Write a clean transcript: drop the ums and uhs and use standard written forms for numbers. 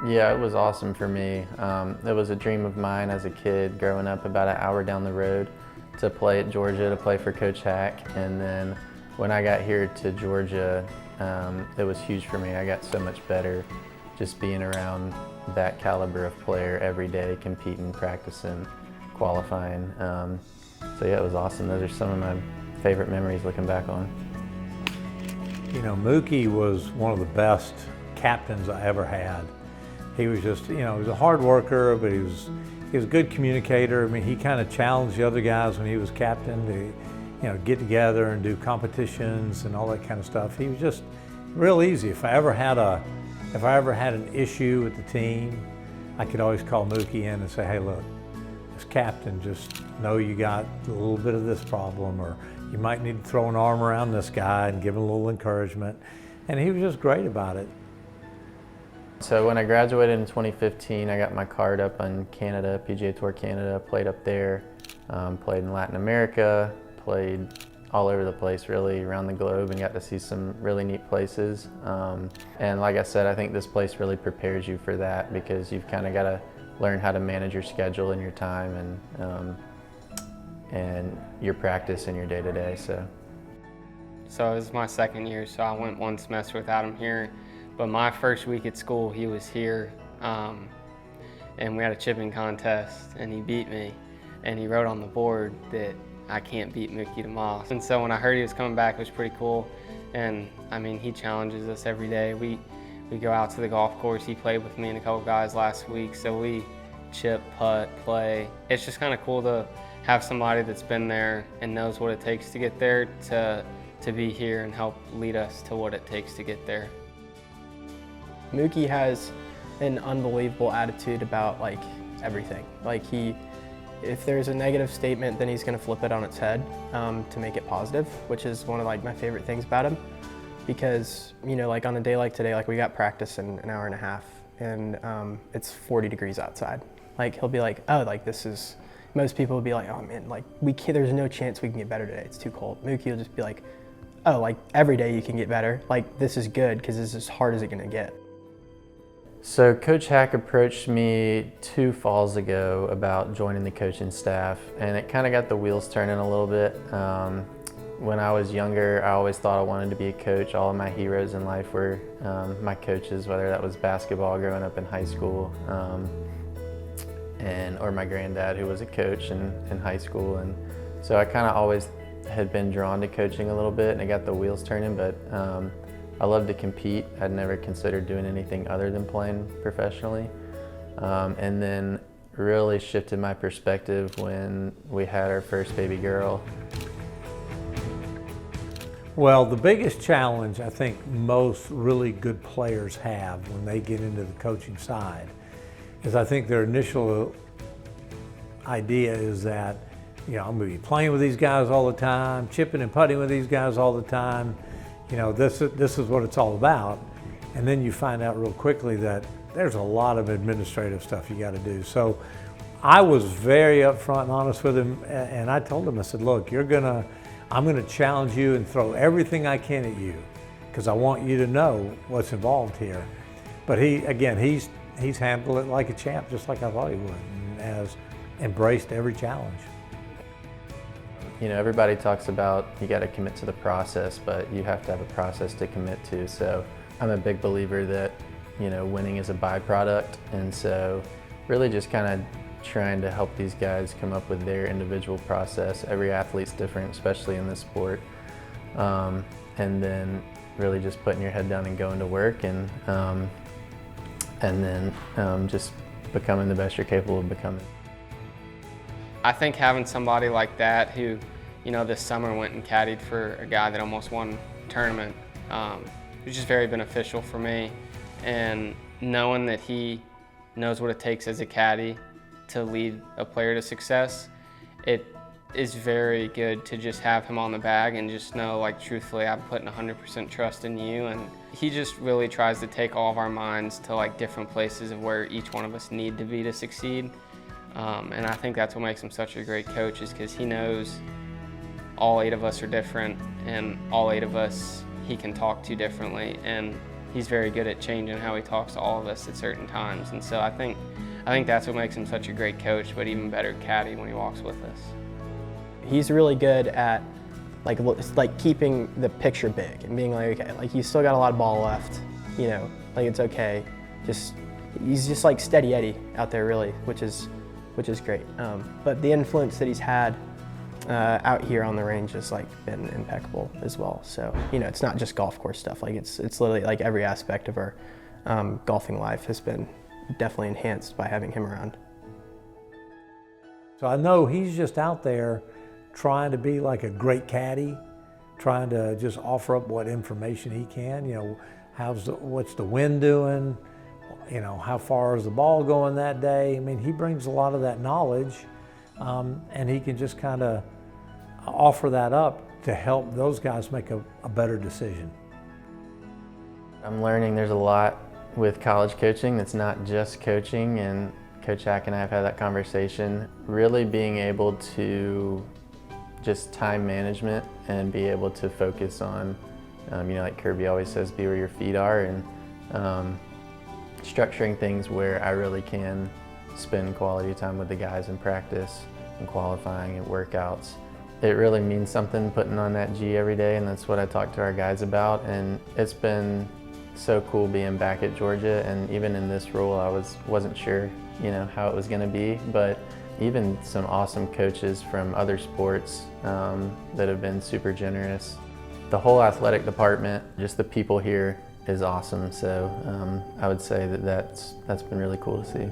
Yeah, it was awesome for me. It was a dream of mine as a kid growing up about an hour down the road to play at Georgia, to play for Coach Hack. And then when I got here to Georgia, it was huge for me. I got so much better just being around that caliber of player every day, competing, practicing, qualifying. So yeah, it was awesome. Those are some of my favorite memories looking back on. You know, Mookie was one of the best captains I ever had. He was just, he was a hard worker, but he was a good communicator. I mean, he kind of challenged the other guys when he was captain to, get together and do competitions and all that kind of stuff. He was just real easy. If I ever had an issue with the team, I could always call Mookie in and say, hey, look, as captain, just know you got a little bit of this problem, or you might need to throw an arm around this guy and give him a little encouragement. And he was just great about it. So when I graduated in 2015, I got my card up on Canada, PGA Tour Canada, played up there, played in Latin America, played all over the place really, around the globe, and got to see some really neat places. And like I said, I think this place really prepares you for that, because you've kind of got to learn how to manage your schedule and your time and your practice and your day-to-day. So it was my second year, so I went one semester without him here. But my first week at school, he was here, and we had a chipping contest, and he beat me. And he wrote on the board that I can't beat Mookie DeMoss. And so when I heard he was coming back, it was pretty cool. And I mean, he challenges us every day. We go out to the golf course. He played with me and a couple guys last week, so we chip, putt, play. It's just kind of cool to have somebody that's been there and knows what it takes to get there to be here and help lead us to what it takes to get there. Mookie has an unbelievable attitude about everything. If there's a negative statement, then he's going to flip it on its head to make it positive, which is one of my favorite things about him. Because on a day like today, we got practice in an hour and a half, and it's 40 degrees outside. He'll be like, oh, this is. Most people would be like, oh man, we can't. There's no chance we can get better today. It's too cold. Mookie will just be like, oh, every day you can get better. This is good because this is as hard as it's going to get. So Coach Hack approached me 2 falls ago about joining the coaching staff, and it kind of got the wheels turning a little bit. When I was younger, I always thought I wanted to be a coach. All of my heroes in life were my coaches, whether that was basketball growing up in high school, or my granddad, who was a coach in high school. And so I kind of always had been drawn to coaching a little bit, and it got the wheels turning, but I love to compete. I'd never considered doing anything other than playing professionally. And then really shifted my perspective when we had our first baby girl. Well, the biggest challenge I think most really good players have when they get into the coaching side is I think their initial idea is that, I'm going to be playing with these guys all the time, chipping and putting with these guys all the time. This is what it's all about. And then you find out real quickly that there's a lot of administrative stuff you got to do. So I was very upfront and honest with him, and I told him, I said, look, I'm gonna challenge you and throw everything I can at you, because I want you to know what's involved here. But he's handled it like a champ, just like I thought he would, and has embraced every challenge. Everybody talks about you got to commit to the process, but you have to have a process to commit to. So I'm a big believer that, winning is a byproduct. And so really just kind of trying to help these guys come up with their individual process. Every athlete's different, especially in this sport. And then really just putting your head down and going to work, and then just becoming the best you're capable of becoming. I think having somebody like that who, this summer went and caddied for a guy that almost won a tournament, was just very beneficial for me. And knowing that he knows what it takes as a caddy to lead a player to success, it is very good to just have him on the bag and just know, truthfully, I'm putting 100% trust in you. And he just really tries to take all of our minds to different places of where each one of us need to be to succeed. And I think that's what makes him such a great coach, is because he knows all 8 of us are different, and all 8 of us he can talk to differently. And he's very good at changing how he talks to all of us at certain times. And so I think that's what makes him such a great coach, but even better caddy when he walks with us. He's really good at like keeping the picture big and being like, okay, like you still got a lot of ball left, you know, like it's okay. He's just like steady Eddie out there really, which is great. But the influence that he's had out here on the range has like been impeccable as well. So, you know, it's not just golf course stuff. Like it's literally like every aspect of our golfing life has been definitely enhanced by having him around. So I know he's just out there trying to be like a great caddy, trying to just offer up what information he can. You know, what's the wind doing? You know, how far is the ball going that day? I mean, he brings a lot of that knowledge, and he can just kind of offer that up to help those guys make a better decision. I'm learning there's a lot with college coaching that's not just coaching, and Coach Hack and I have had that conversation. Really being able to just time management and be able to focus on, you know, like Kirby always says, be where your feet are, and structuring things where I really can spend quality time with the guys in practice and qualifying and workouts. It really means something putting on that G every day, and that's what I talk to our guys about. And it's been so cool being back at Georgia, and even in this role I wasn't sure, you know, how it was going to be, but even some awesome coaches from other sports that have been super generous. The whole athletic department, just the people here, is awesome. So I would say that's been really cool to see.